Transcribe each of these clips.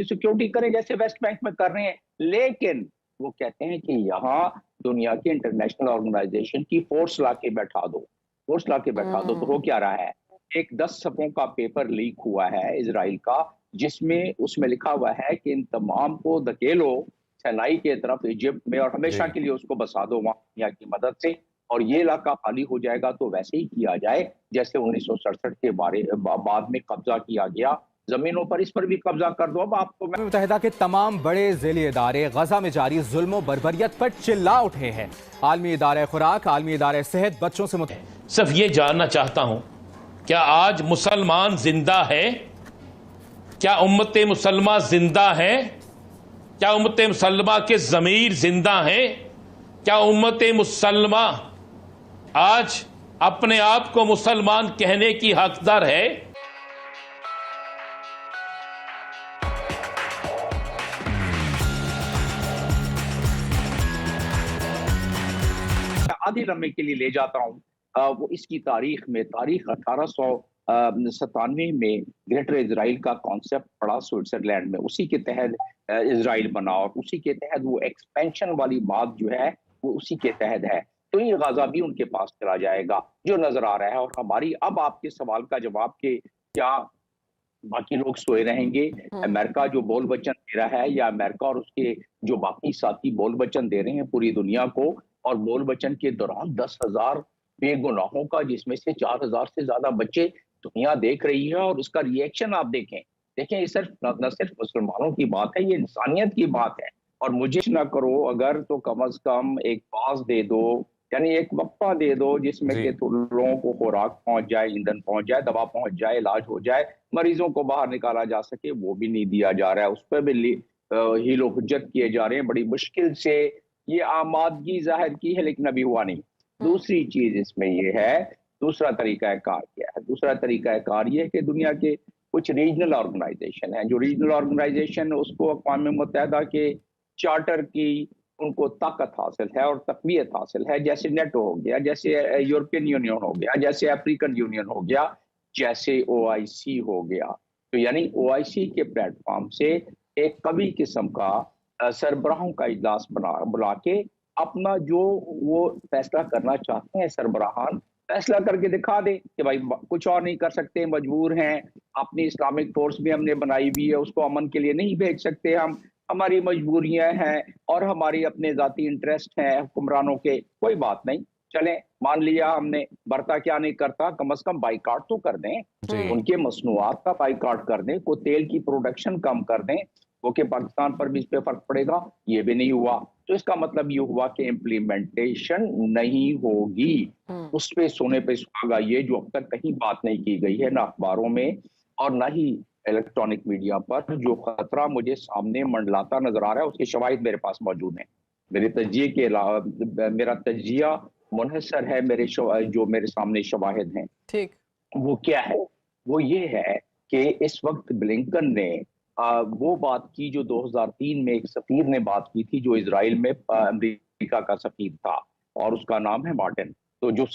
Security करें जैसे West Bank में कर रहे हैं, लेकिन वो कहते हैं कि यहाँ दुनिया के इंटरनेशनल ऑर्गेनाइजेशन की फोर्स ला के बैठा दो, फोर्स ला के बैठा दो। तो हो क्या रहा है, एक 10 सफ़ों का पेपर लीक हुआ है इजराइल का, जिसमें उसमें लिखा हुआ है कि इन तमाम को धकेलो सिनाई के तरफ इजिप्ट में और हमेशा के लिए उसको बसा दो वहाँ दुनिया की मदद से, और ये इलाका खाली हो जाएगा तो वैसे ही किया जाए जैसे 1967 के बाद में कब्जा किया गया जमीनों पर, इस पर भी कब्जा कर दो। अब आपको मुत्तहिदा के तमाम बड़े ज़ैली इदारे गजा में जारी जुल्म बर्बरियत पर चिल्ला उठे हैं। आलमी इदारे खुराक, आलमी इदारे सेहत बच्चों से सिर्फ ये जानना चाहता हूं, क्या आज मुसलमान जिंदा है? क्या उम्मत मुसलमा जिंदा है? क्या उम्मत मुसलमा के ज़मीर जिंदा है? क्या उम्मत मुसलमा आज अपने आप को मुसलमान कहने की हकदार है? आधे लम्हे के लिए ले जाता हूँ, वो इसकी तारीख 1897 में ग्रेटर इजराइल का कॉन्सेप्ट पड़ा स्विट्जरलैंड में, उसी के तहत इजराइल बना और उसी के तहत वो एक्सपेंशन वाली बात जो है वो उसी के तहत है। तो ये गाजा भी उनके पास चला जाएगा जो नजर आ रहा है। और हमारी अब आपके सवाल का जवाब कि क्या बाकी लोग सोए रहेंगे, अमेरिका जो बोल वचन दे रहा है या अमेरिका और उसके जो बाकी साथी बोल वचन दे रहे हैं पूरी दुनिया को, और बोल वचन के दौरान 10,000 बेगुनाहों का, जिसमें से 4,000 से ज्यादा बच्चे दुनिया देख रही है और उसका रिएक्शन आप देखें। ये सिर्फ न सिर्फ मुसलमानों की बात है, ये इंसानियत की बात है। और मुझे ना करो अगर तो कम से कम एक पास दे दो, यानी एक वक्फा दे दो जिसमें कि लोगों को खुराक पहुंच जाए, ईंधन पहुंच जाए, दवा पहुंच जाए, इलाज हो जाए, मरीजों को बाहर निकाला जा सके, वो भी नहीं दिया जा रहा है। उस पर भी हीलो हुज्जत किए जा रहे हैं, बड़ी मुश्किल से ये आमादगी जाहिर की है लेकिन अभी हुआ नहीं। दूसरी चीज इसमें ये है, दूसरा तरीकाकार क्या है? दूसरा तरीकाकार ये है कि दुनिया के कुछ रीजनल ऑर्गेनाइजेशन है, जो रीजनल ऑर्गेनाइजेशन उसको अक़वाम मुत्तहिदा के चार्टर की उनको ताकत हासिल है और तक़वियत हासिल है, जैसे नेटो हो गया, जैसे यूरोपियन यूनियन हो गया, जैसे अफ्रीकन यूनियन हो गया, जैसे OIC हो गया। तो यानी OIC के प्लेटफॉर्म से एक कवि किस्म का सरबराहों का इजलास बुला के अपना जो वो फैसला करना चाहते हैं, सरबराहान फैसला करके दिखा दे कि भाई कुछ और नहीं कर सकते, मजबूर हैं, अपनी इस्लामिक फोर्स भी हमने बनाई हुई है, उसको अमन के लिए नहीं भेज सकते हम, हमारी मजबूरियां हैं और हमारी अपने जाती इंटरेस्ट हैं हुक्मरानों के, कोई बात नहीं, चलें मान लिया हमने, बरता क्या नहीं करता, कम से कम बाइकाट तो कर दें, उनके मसनूआत का बाइकाट कर दें, को तेल की प्रोडक्शन कम कर दें, ओके पाकिस्तान पर भी इस पे फर्क पड़ेगा। ये भी नहीं हुआ तो इसका मतलब ये हुआ कि इम्प्लीमेंटेशन नहीं होगी। उस पे सोने पे सुहागा ये जो अब तक कहीं बात नहीं की गई है, ना अखबारों में और ना ही इलेक्ट्रॉनिक मीडिया पर, जो खतरा मुझे सामने मंडलाता नजर आ रहा है उसके शवाहिद मेरे पास मौजूद हैं। मेरे तजिए के अलावा मेरा तजिया मुनहसर है, जो मेरे सामने शवाहिद हैं, ठीक वो क्या है? वो ये है कि इस वक्त ब्लिंकन ने वो बात की जो 2003 में एक सफीर ने बात की थी जो इजराइल में अमेरिका का सफीर था और उसका नाम है मार्टिन। तो जो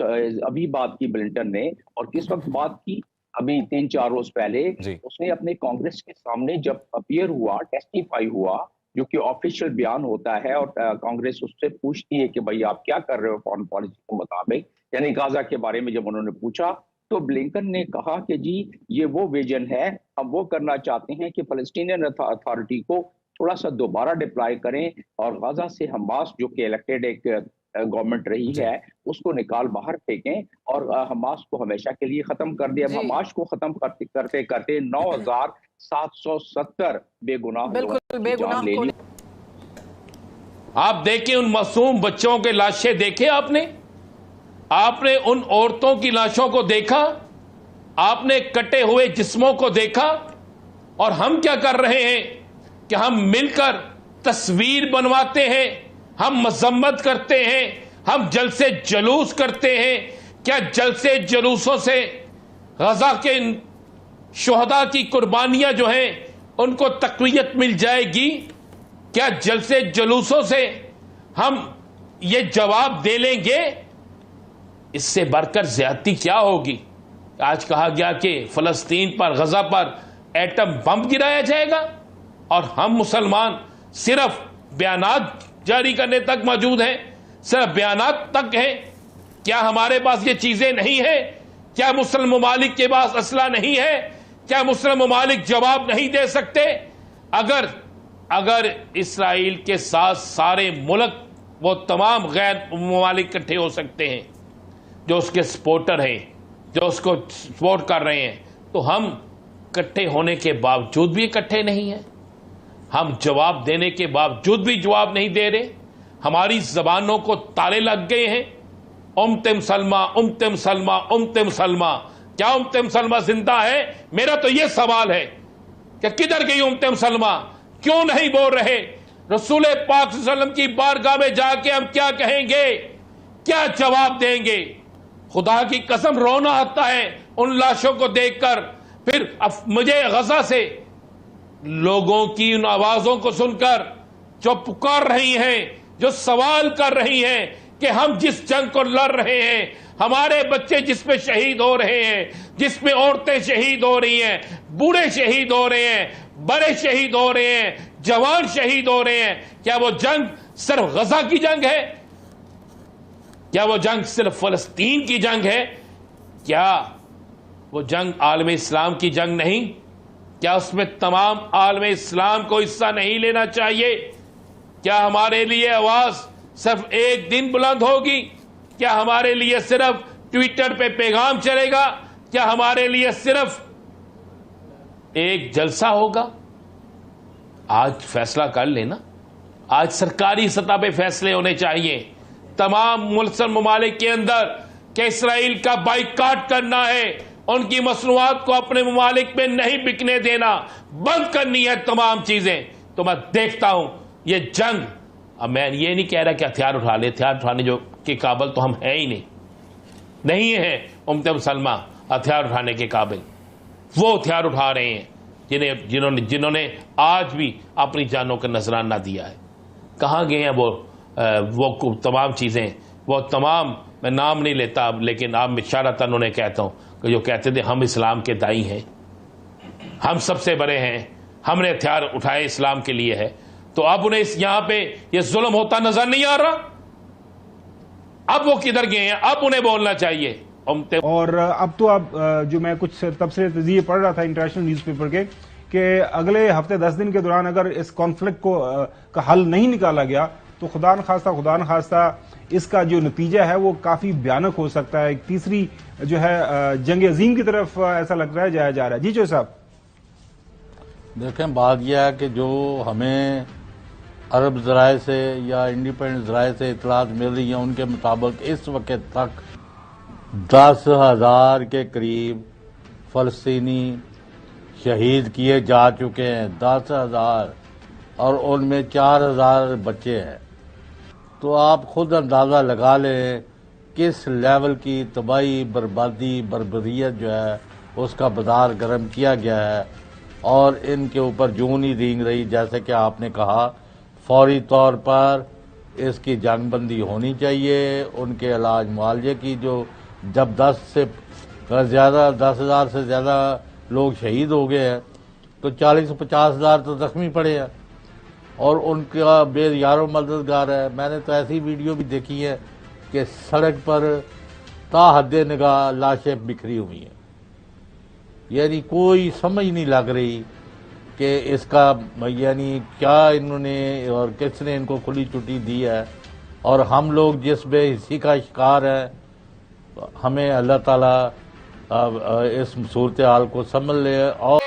अभी बात की ब्लिंकन ने, और किस वक्त बात की, अभी 3-4 रोज पहले उसने अपने कांग्रेस के सामने जब अपीयर हुआ, टेस्टिफाई हुआ, जो कि ऑफिशियल बयान होता है और कांग्रेस उससे पूछती है कि भाई आप क्या कर रहे हो फॉरेन पॉलिसी के मुताबिक, यानी गाजा के बारे में जब उन्होंने पूछा तो ब्लिंकन ने कहा कि जी ये वो विजन है, हम वो करना चाहते हैं कि फलस्तीनियन अथॉरिटी को थोड़ा सा दोबारा डिप्लॉय करें और गाजा से हमास जो कि इलेक्टेड एक गवर्नमेंट रही है उसको निकाल बाहर फेंकें और हमास को हमेशा के लिए खत्म कर दिया। हमास को खत्म करते करते 9,770 बेगुनाह ले ली। आप देखें उन मासूम बच्चों के लाशें देखे आपने उन औरतों की लाशों को देखा, आपने कटे हुए जिस्मों को देखा, और हम क्या कर रहे हैं कि हम मिलकर तस्वीर बनवाते हैं, हम मजम्मत करते हैं, हम जलसे जुलूस करते हैं। क्या जलसे जुलूसों से गजा के शुहदा की कुर्बानियां जो हैं उनको तक़वियत मिल जाएगी? क्या जलसे जुलूसों से हम ये जवाब दे लेंगे? इससे बढ़कर ज्यादती क्या होगी? आज कहा गया कि फलस्तीन पर, गजा पर एटम बम गिराया जाएगा। اور ہم مسلمان صرف بیانات جاری کرنے تک موجود ہیں، صرف بیانات تک ہیں؟ کیا ہمارے پاس یہ چیزیں نہیں ہیں؟ کیا مسلم ممالک کے پاس اسلحہ نہیں ہے؟ کیا مسلم ممالک جواب نہیں دے سکتے؟ اگر اسرائیل کے ساتھ سارے ملک، وہ تمام غیر ممالک اکٹھے ہو سکتے ہیں جو اس کے سپورٹر ہیں، جو اس کو سپورٹ کر رہے ہیں، تو ہم اکٹھے ہونے کے باوجود بھی اکٹھے نہیں ہیں، ہم جواب دینے کے باوجود بھی جواب نہیں دے رہے، ہماری زبانوں کو تالے لگ گئے ہیں۔ امتم سلمہ، امتم سلمہ، امتم سلمہ، کیا امتم سلمہ زندہ ہے؟ میرا تو یہ سوال ہے کہ کدھر گئی امتم سلمہ؟ کیوں نہیں بول رہے؟ رسول پاک صلی اللہ علیہ وسلم کی بارگاہ میں جا کے ہم کیا کہیں گے؟ کیا جواب دیں گے؟ خدا کی قسم رونا آتا ہے ان لاشوں کو دیکھ کر۔ پھر مجھے غزہ سے لوگوں کی ان آوازوں کو سن کر جو پکار رہی ہیں، جو سوال کر رہی ہیں کہ ہم جس جنگ کو لڑ رہے ہیں، ہمارے بچے جس پہ شہید ہو رہے ہیں، جس میں عورتیں شہید ہو رہی ہیں، بوڑھے شہید ہو رہے ہیں، بڑے شہید ہو رہے ہیں، جوان شہید ہو رہے ہیں، کیا وہ جنگ صرف غزہ کی جنگ ہے؟ کیا وہ جنگ صرف فلسطین کی جنگ ہے؟ کیا وہ جنگ عالم اسلام کی جنگ نہیں؟ کیا اس میں تمام عالم اسلام کو حصہ نہیں لینا چاہیے؟ کیا ہمارے لیے آواز صرف ایک دن بلند ہوگی؟ کیا ہمارے لیے صرف ٹویٹر پہ پیغام چلے گا؟ کیا ہمارے لیے صرف ایک جلسہ ہوگا؟ آج فیصلہ کر لینا، آج سرکاری سطح پہ فیصلے ہونے چاہیے تمام مسلم ممالک کے اندر کہ اسرائیل کا بائیکاٹ کرنا ہے، ان کی مصنوعات کو اپنے ممالک میں نہیں بکنے دینا، بند کرنی ہے تمام چیزیں۔ تو میں دیکھتا ہوں یہ جنگ، اب میں یہ نہیں کہہ رہا کہ ہتھیار اٹھا لے، ہتھیار اٹھانے جو کے قابل تو ہم ہیں ہی نہیں ہیں امتم سلمہ ہتھیار اٹھانے کے قابل۔ وہ ہتھیار اٹھا رہے ہیں جنہوں نے آج بھی اپنی جانوں کا نذرانہ دیا ہے۔ کہاں گئے ہیں وہ تمام چیزیں، وہ تمام، میں نام نہیں لیتا لیکن آپ اشارتاً انہیں کہتا ہوں کہ جو کہتے تھے ہم اسلام کے دائی ہیں، ہم سب سے بڑے ہیں، ہم نے ہتھیار اٹھائے اسلام کے لیے ہے، تو اب انہیں یہاں پہ یہ ظلم ہوتا نظر نہیں آ رہا؟ اب وہ کدھر گئے ہیں؟ اب انہیں بولنا چاہیے۔ اور اب تو اب جو میں کچھ تبصرے تجزیے پڑھ رہا تھا انٹرنیشنل نیوز پیپر کے کہ اگلے ہفتے 10 دن کے دوران اگر اس کانفلکٹ کا حل نہیں نکالا گیا تو خدا نخواستہ اس کا جو نتیجہ ہے وہ کافی بھیانک ہو سکتا ہے۔ ایک تیسری جو ہے جنگ عظیم کی طرف ایسا لگ رہا ہے جایا جا رہا ہے۔ جی چوہے صاحب دیکھیں، بات یہ ہے کہ جو ہمیں عرب ذرائع سے یا انڈیپینڈنٹ ذرائع سے اطلاعات مل رہی ہیں ان کے مطابق اس وقت تک 10,000 کے قریب فلسطینی شہید کیے جا چکے ہیں، 10,000، اور ان میں 4,000 بچے ہیں۔ تو آپ خود اندازہ لگا لیں کس لیول کی تباہی، بربادی، بربریت جو ہے اس کا بازار گرم کیا گیا ہے، اور ان کے اوپر جوں نہیں رینگ رہی۔ جیسے کہ آپ نے کہا، فوری طور پر اس کی جنگ بندی ہونی چاہیے، ان کے علاج معالجے کی، جو جب 10,000 سے زیادہ لوگ شہید ہو گئے ہیں تو 40-50,000 تو زخمی پڑے ہیں، اور ان کا بے یار و مددگار ہے۔ میں نے تو ایسی ویڈیو بھی دیکھی ہے کہ سڑک پر تا حد نگاہ لاشیں بکھری ہوئی ہیں، یعنی کوئی سمجھ نہیں لگ رہی کہ اس کا یعنی کیا انہوں نے اور کس نے ان کو کھلی چھٹی دی ہے، اور ہم لوگ جس بے حسی کا شکار ہیں، ہمیں اللہ تعالیٰ اس صورتحال کو سنبھل لے اور